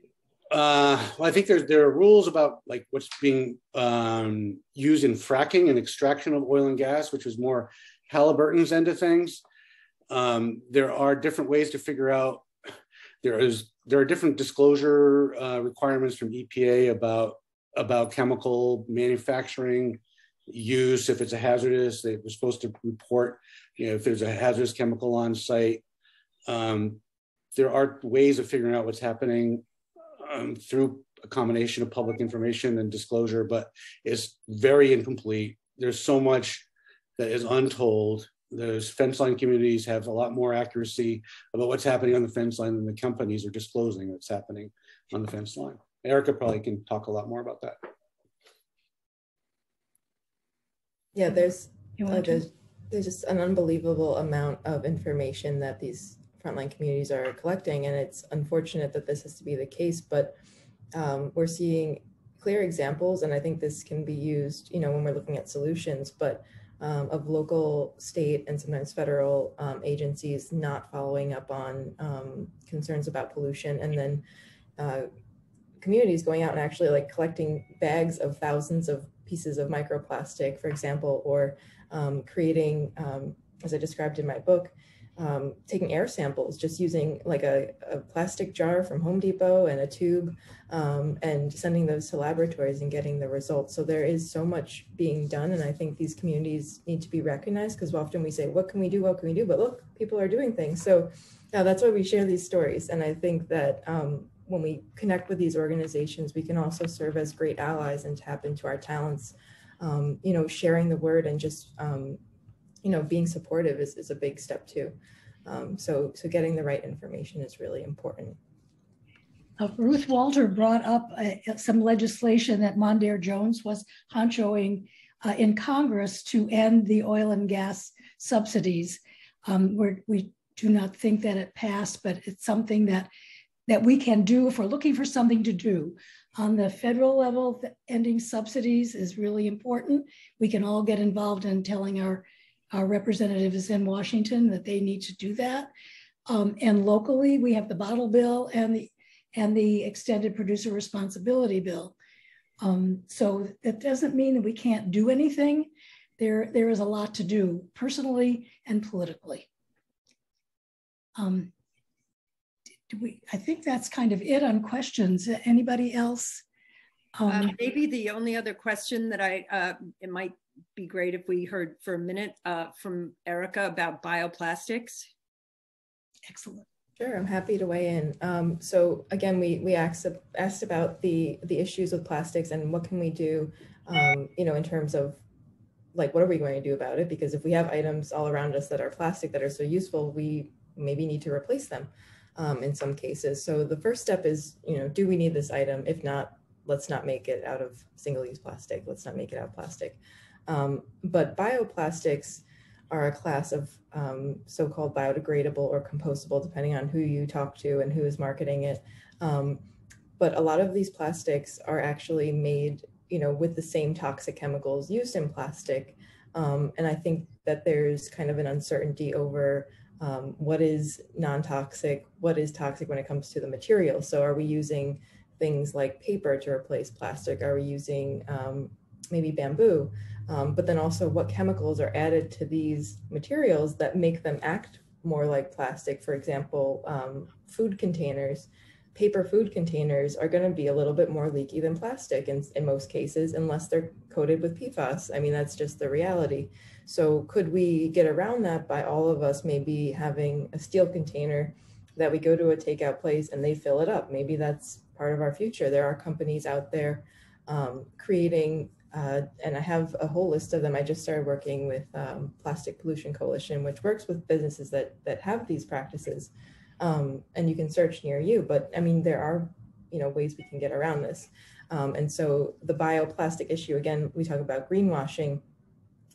D: Well, I think there are rules about like what's being used in fracking and extraction of oil and gas, which is more Halliburton's end of things. There are different ways to figure out. There are different disclosure requirements from EPA about chemical manufacturing use. If it's a hazardous, they were supposed to report, if there's a hazardous chemical on site. There are ways of figuring out what's happening through a combination of public information and disclosure, but it's very incomplete. There's so much that is untold. Those fence line communities have a lot more accuracy about what's happening on the fence line than the companies are disclosing what's happening on the fence line. Erica probably can talk a lot more about that.
C: Yeah, there's just an unbelievable amount of information that these frontline communities are collecting, and it's unfortunate that this has to be the case, but we're seeing clear examples, and I think this can be used, when we're looking at solutions, but of local, state, and sometimes federal agencies not following up on concerns about pollution, and then communities going out and actually like collecting bags of thousands of pieces of microplastic, for example, or creating, as I described in my book, taking air samples, just using like a plastic jar from Home Depot and a tube, and sending those to laboratories and getting the results. So there is so much being done, and I think these communities need to be recognized, because often we say, what can we do, what can we do? But look, people are doing things. So that's why we share these stories. And I think that when we connect with these organizations, we can also serve as great allies and tap into our talents. You know, sharing the word and just, you know, being supportive is a big step too. So getting the right information is really important.
E: Ruth Walter brought up some legislation that Mondaire Jones was honchoing in Congress to end the oil and gas subsidies. We do not think that it passed, but it's something that we can do if we're looking for something to do. On the federal level, ending subsidies is really important. We can all get involved in telling our representatives in Washington that they need to do that. And locally, we have the bottle bill and the extended producer responsibility bill. So that doesn't mean that we can't do anything. There is a lot to do personally and politically. I think that's kind of it on questions. Anybody else?
B: Maybe the only other question that it might be great if we heard for a minute from Erica about bioplastics.
E: Excellent.
C: Sure, I'm happy to weigh in. So again, we asked about the issues with plastics and what can we do, you know, in terms of like, what are we going to do about it? Because if we have items all around us that are plastic that are so useful, we maybe need to replace them in some cases. So the first step is, you know, do we need this item? If not, let's not make it out of single-use plastic. Let's not make it out of plastic. But bioplastics are a class of so-called biodegradable or compostable, depending on who you talk to and who is marketing it. But a lot of these plastics are actually made, you know, with the same toxic chemicals used in plastic. And I think that there's kind of an uncertainty over what is non-toxic, what is toxic when it comes to the material. So are we using things like paper to replace plastic? Are we using maybe bamboo? But then also what chemicals are added to these materials that make them act more like plastic? For example, food containers, paper food containers are going to be a little bit more leaky than plastic in most cases, unless they're coated with PFAS. I mean, that's just the reality. So could we get around that by all of us maybe having a steel container that we go to a takeout place and they fill it up? Maybe that's part of our future. There are companies out there creating, and I have a whole list of them. I just started working with Plastic Pollution Coalition, which works with businesses that have these practices. And you can search near you, but I mean, there are, you know, ways we can get around this. And so the bioplastic issue, again, we talk about greenwashing.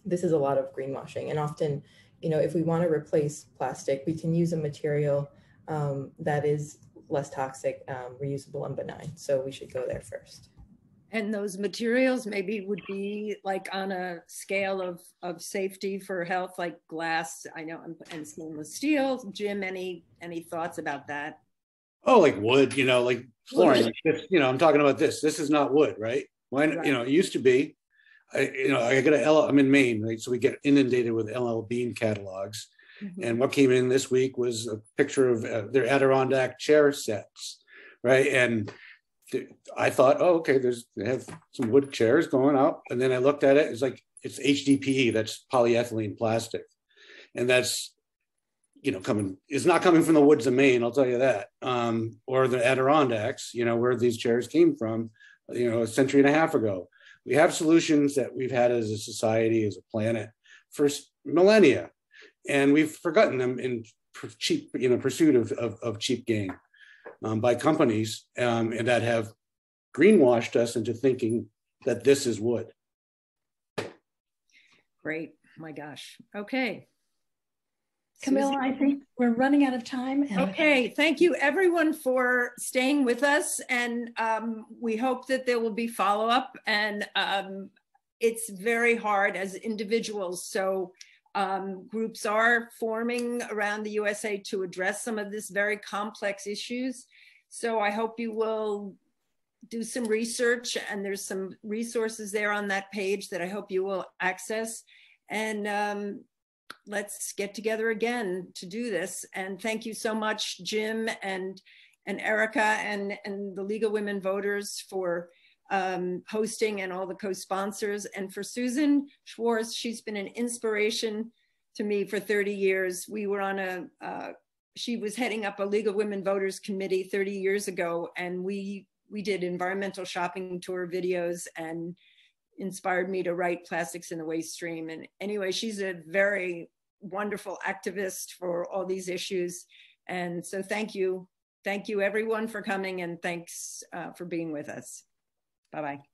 C: This is a lot of greenwashing. And often, you know, if we want to replace plastic, we can use a material that is less toxic, reusable, and benign. So we should go there first.
B: And those materials maybe would be like on a scale of safety for health, like glass, I know, and stainless steel. Jim, any thoughts about that?
D: Oh, like wood, you know, like flooring, like this, you know, I'm talking about this. This is not wood, right? When, right. You know, it used to be, I'm in Maine, right? So we get inundated with LL Bean catalogs. Mm-hmm. And what came in this week was a picture of their Adirondack chair sets, right? And I thought, oh, okay, they have some wood chairs going out. And then I looked at it, it's like, it's HDPE, that's polyethylene plastic. And that's, you know, it's not coming from the woods of Maine, I'll tell you that. Or the Adirondacks, you know, where these chairs came from, you know, a century and a half ago. We have solutions that we've had as a society, as a planet for millennia. And we've forgotten them in cheap, you know, pursuit of cheap gain by companies and that have greenwashed us into thinking that this is wood.
B: Great, my gosh. Okay.
E: Camilla, I think we're running out of time.
B: Okay, thank you everyone for staying with us. And we hope that there will be follow-up. And it's very hard as individuals. So groups are forming around the USA to address some of this very complex issues. So I hope you will do some research, and there's some resources there on that page that I hope you will access. And let's get together again to do this. And thank you so much, Jim and Erica and the League of Women Voters for hosting, and all the co-sponsors. And for Susan Schwartz, she's been an inspiration to me for 30 years. We were on a she was heading up a League of Women Voters committee 30 years ago, and we did environmental shopping tour videos and inspired me to write Plastics in the Waste Stream. And anyway, she's a very wonderful activist for all these issues. And so thank you everyone for coming, and thanks for being with us. Bye-bye.